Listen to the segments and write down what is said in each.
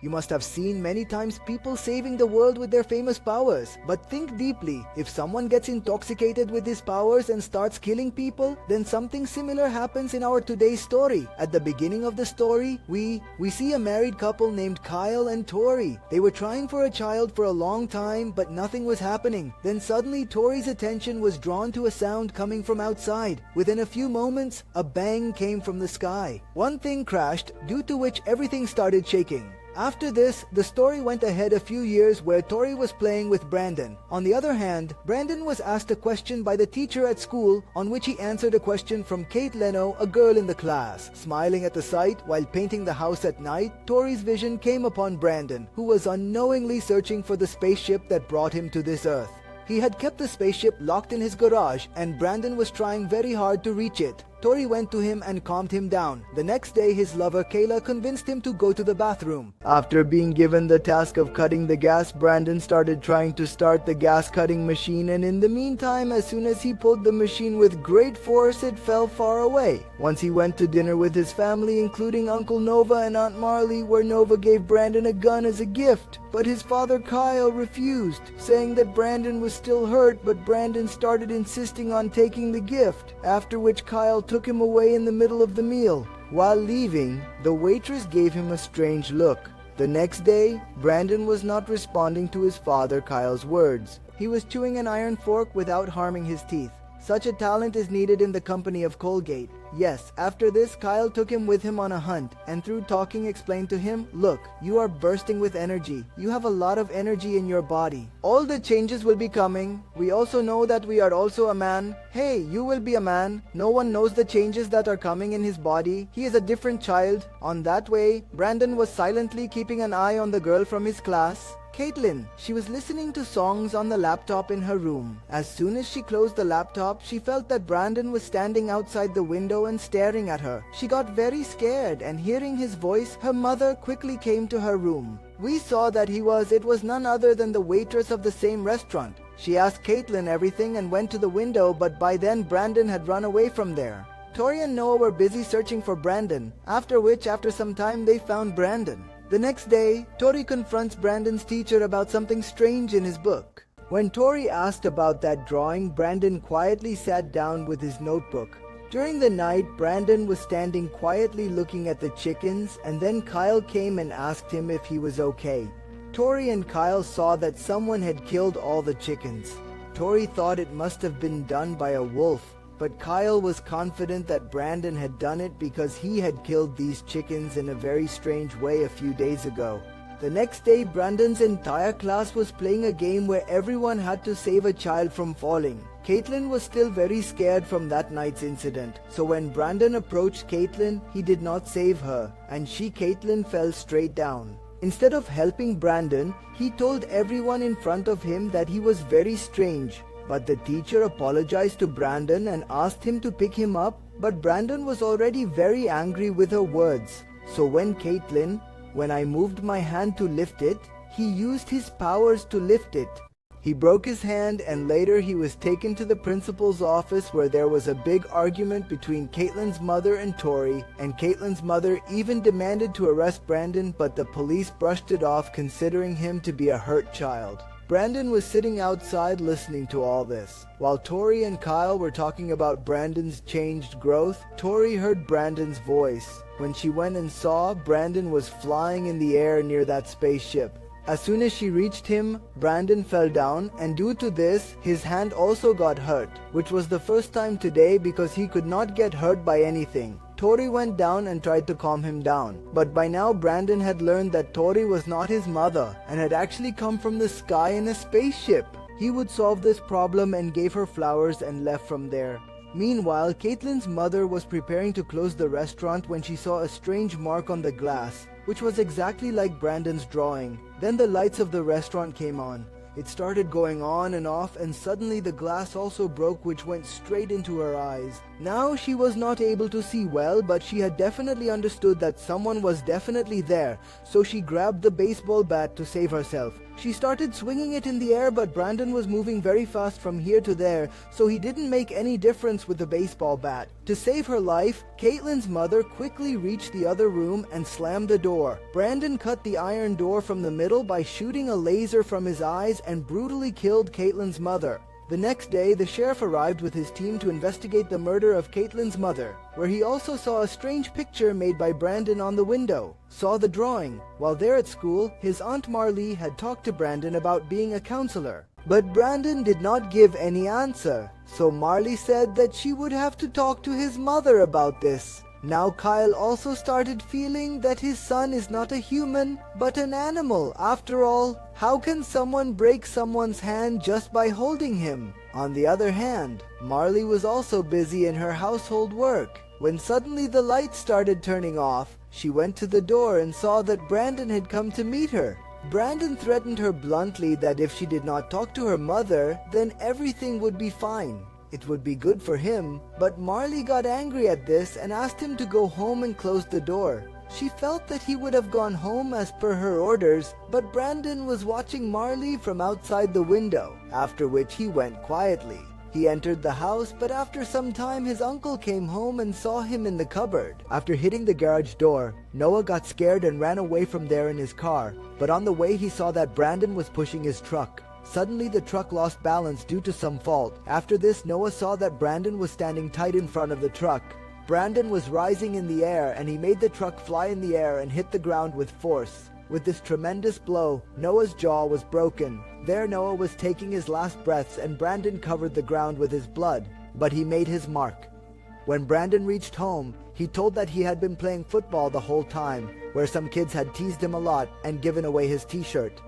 You must have seen many times people saving the world with their famous powers. But think deeply, if someone gets intoxicated with his powers and starts killing people, then something similar happens in our today's story. At the beginning of the story, we see a married couple named Kyle and Tori. They were trying for a child for a long time, but nothing was happening. Then suddenly Tori's attention was drawn to a sound coming from outside. Within a few moments, a bang came from the sky. One thing crashed, due to which everything started shaking. After this, the story went ahead a few years where Tori was playing with Brandon. On the other hand, Brandon was asked a question by the teacher at school, on which he answered a question from Kate Leno, a girl in the class. Smiling at the sight while painting the house at night, Tori's vision came upon Brandon, who was unknowingly searching for the spaceship that brought him to this earth. He had kept the spaceship locked in his garage, and Brandon was trying very hard to reach it. Tori went to him and calmed him down. The next day, his lover Kayla convinced him to go to the bathroom. After being given the task of cutting the gas, Brandon started trying to start the gas cutting machine, and in the meantime, as soon as he pulled the machine with great force, it fell far away. Once he went to dinner with his family, including Uncle Nova and Aunt Marley, where Nova gave Brandon a gun as a gift. But his father Kyle refused, saying that Brandon was still hurt, but Brandon started insisting on taking the gift, after which Kyle took him away in the middle of the meal. While leaving, the waitress gave him a strange look. The next day, Brandon was not responding to his father Kyle's words. He was chewing an iron fork without harming his teeth. Such a talent is needed in the company of Colgate. Yes, after this, Kyle took him with him on a hunt, and through talking explained to him, "Look, you are bursting with energy. You have a lot of energy in your body. All the changes will be coming. We also know that we are also a man. Hey, you will be a man. No one knows the changes that are coming in his body. He is a different child." On that way, Brandon was silently keeping an eye on the girl from his class, Caitlin. She was listening to songs on the laptop in her room. As soon as she closed the laptop, she felt that Brandon was standing outside the window and staring at her. She got very scared, and hearing his voice, her mother quickly came to her room. We saw that it was none other than the waitress of the same restaurant. She asked Caitlin everything and went to the window, but by then Brandon had run away from there. Tori and Noah were busy searching for Brandon, after some time they found Brandon. The next day, Tori confronts Brandon's teacher about something strange in his book. When Tori asked about that drawing, Brandon quietly sat down with his notebook. During the night, Brandon was standing quietly looking at the chickens, and then Kyle came and asked him if he was okay. Tori and Kyle saw that someone had killed all the chickens. Tori thought it must have been done by a wolf, but Kyle was confident that Brandon had done it because he had killed these chickens in a very strange way a few days ago. The next day, Brandon's entire class was playing a game where everyone had to save a child from falling. Caitlin was still very scared from that night's incident, so when Brandon approached Caitlin, he did not save her, and Caitlin fell straight down. Instead of helping Brandon, he told everyone in front of him that he was very strange. But the teacher apologized to Brandon and asked him to pick him up, but Brandon was already very angry with her words. So when I moved my hand to lift it, he used his powers to lift it. He broke his hand, and later he was taken to the principal's office where there was a big argument between Caitlin's mother and Tori, and Caitlin's mother even demanded to arrest Brandon, but the police brushed it off considering him to be a hurt child. Brandon was sitting outside listening to all this. While Tori and Kyle were talking about Brandon's changed growth, Tori heard Brandon's voice. When she went and saw, Brandon was flying in the air near that spaceship. As soon as she reached him, Brandon fell down, and due to this, his hand also got hurt, which was the first time today because he could not get hurt by anything. Tori went down and tried to calm him down, but by now Brandon had learned that Tori was not his mother and had actually come from the sky in a spaceship. He would solve this problem and gave her flowers and left from there. Meanwhile, Caitlin's mother was preparing to close the restaurant when she saw a strange mark on the glass, which was exactly like Brandon's drawing. Then the lights of the restaurant came on. It started going on and off, and suddenly the glass also broke, which went straight into her eyes. Now she was not able to see well, but she had definitely understood that someone was definitely there, so she grabbed the baseball bat to save herself. She started swinging it in the air, but Brandon was moving very fast from here to there, so he didn't make any difference with the baseball bat. To save her life, Caitlin's mother quickly reached the other room and slammed the door. Brandon cut the iron door from the middle by shooting a laser from his eyes and brutally killed Caitlin's mother. The next day, the sheriff arrived with his team to investigate the murder of Caitlin's mother, where he also saw a strange picture made by Brandon on the window. Saw the drawing. While there at school, his Aunt Marley had talked to Brandon about being a counselor. But Brandon did not give any answer, so Marley said that she would have to talk to his mother about this. Now Kyle also started feeling that his son is not a human, but an animal. After all, how can someone break someone's hand just by holding him? On the other hand, Marley was also busy in her household work. When suddenly the lights started turning off, she went to the door and saw that Brandon had come to meet her. Brandon threatened her bluntly that if she did not talk to her mother, then everything would be fine. It would be good for him, but Marley got angry at this and asked him to go home and close the door. She felt that he would have gone home as per her orders, but Brandon was watching Marley from outside the window, after which he went quietly. He entered the house, but after some time his uncle came home and saw him in the cupboard. After hitting the garage door, Noah got scared and ran away from there in his car, but on the way he saw that Brandon was pushing his truck. Suddenly the truck lost balance due to some fault. After this, Noah saw that Brandon was standing tight in front of the truck. Brandon was rising in the air and he made the truck fly in the air and hit the ground with force. With this tremendous blow, Noah's jaw was broken. There Noah was taking his last breaths and Brandon covered the ground with his blood, but he made his mark. When Brandon reached home, he told that he had been playing football the whole time, where some kids had teased him a lot and given away his t-shirt.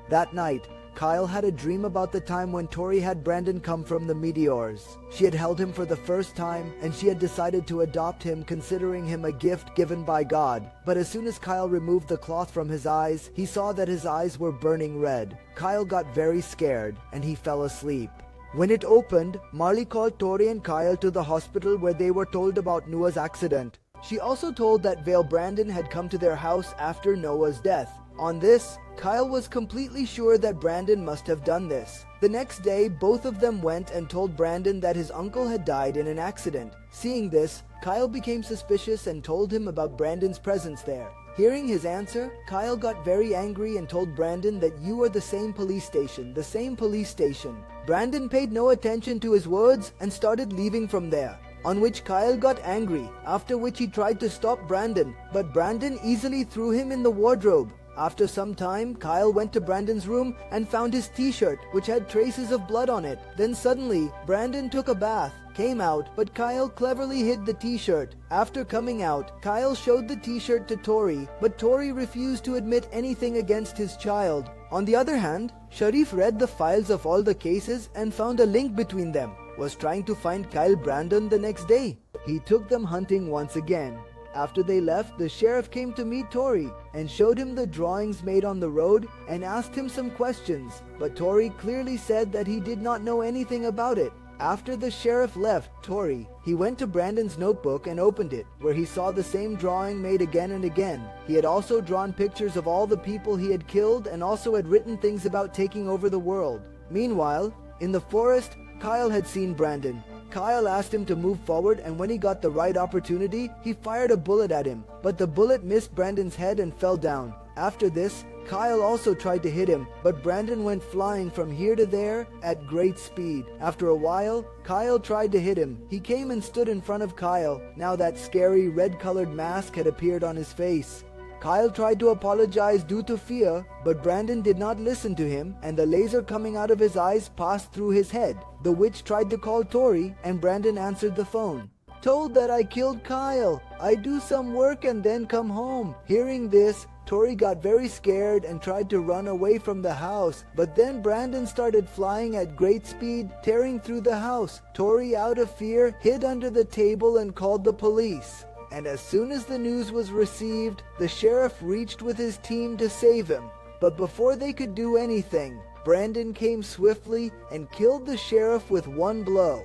That night, Kyle had a dream about the time when Tori had Brandon come from the meteors. She had held him for the first time and she had decided to adopt him, considering him a gift given by God. But as soon as Kyle removed the cloth from his eyes, he saw that his eyes were burning red. Kyle got very scared and he fell asleep. When it opened, Marley called Tori and Kyle to the hospital where they were told about Noah's accident. She also told that Vale Brandon had come to their house after Noah's death. On this, Kyle was completely sure that Brandon must have done this. The next day, both of them went and told Brandon that his uncle had died in an accident. Seeing this, Kyle became suspicious and told him about Brandon's presence there. Hearing his answer, Kyle got very angry and told Brandon that you are the same police station. Brandon paid no attention to his words and started leaving from there. On which Kyle got angry, after which he tried to stop Brandon, but Brandon easily threw him in the wardrobe. After some time, Kyle went to Brandon's room and found his t-shirt, which had traces of blood on it. Then suddenly, Brandon took a bath, came out, but Kyle cleverly hid the t-shirt. After coming out, Kyle showed the t-shirt to Tori, but Tori refused to admit anything against his child. On the other hand, Sharif read the files of all the cases and found a link between them. Was trying to find Kyle Brandon the next day. He took them hunting once again. After they left, the sheriff came to meet Tori and showed him the drawings made on the road and asked him some questions, but Tori clearly said that he did not know anything about it. After the sheriff left Tori, he went to Brandon's notebook and opened it, where he saw the same drawing made again and again. He had also drawn pictures of all the people he had killed and also had written things about taking over the world. Meanwhile, in the forest, Kyle had seen Brandon. Kyle asked him to move forward, and when he got the right opportunity, he fired a bullet at him, but the bullet missed Brandon's head and fell down. After this, Kyle also tried to hit him, but Brandon went flying from here to there at great speed. After a while, Kyle tried to hit him. He came and stood in front of Kyle. Now that scary red-colored mask had appeared on his face. Kyle tried to apologize due to fear, but Brandon did not listen to him, and the laser coming out of his eyes passed through his head. The witch tried to call Tori, and Brandon answered the phone. Told that I killed Kyle. I do some work and then come home. Hearing this, Tori got very scared and tried to run away from the house, but then Brandon started flying at great speed, tearing through the house. Tori, out of fear, hid under the table and called the police. And as soon as the news was received, the sheriff reached with his team to save him. But before they could do anything, Brandon came swiftly and killed the sheriff with one blow.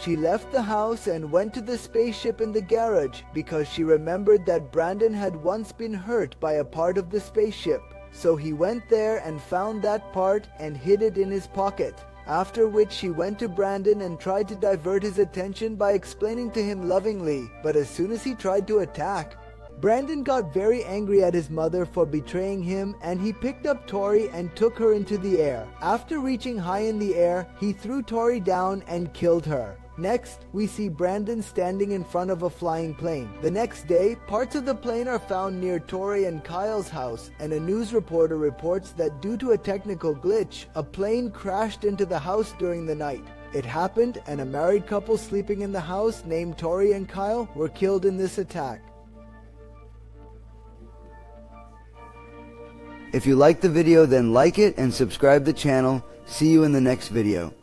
She left the house and went to the spaceship in the garage because she remembered that Brandon had once been hurt by a part of the spaceship. So he went there and found that part and hid it in his pocket. After which she went to Brandon and tried to divert his attention by explaining to him lovingly, but as soon as he tried to attack, Brandon got very angry at his mother for betraying him, and he picked up Tori and took her into the air. After reaching high in the air, he threw Tori down and killed her. Next, we see Brandon standing in front of a flying plane. The next day, parts of the plane are found near Tori and Kyle's house, and a news reporter reports that due to a technical glitch, a plane crashed into the house during the night. It happened, and a married couple sleeping in the house named Tori and Kyle were killed in this attack. If you liked the video, then like it and subscribe the channel. See you in the next video.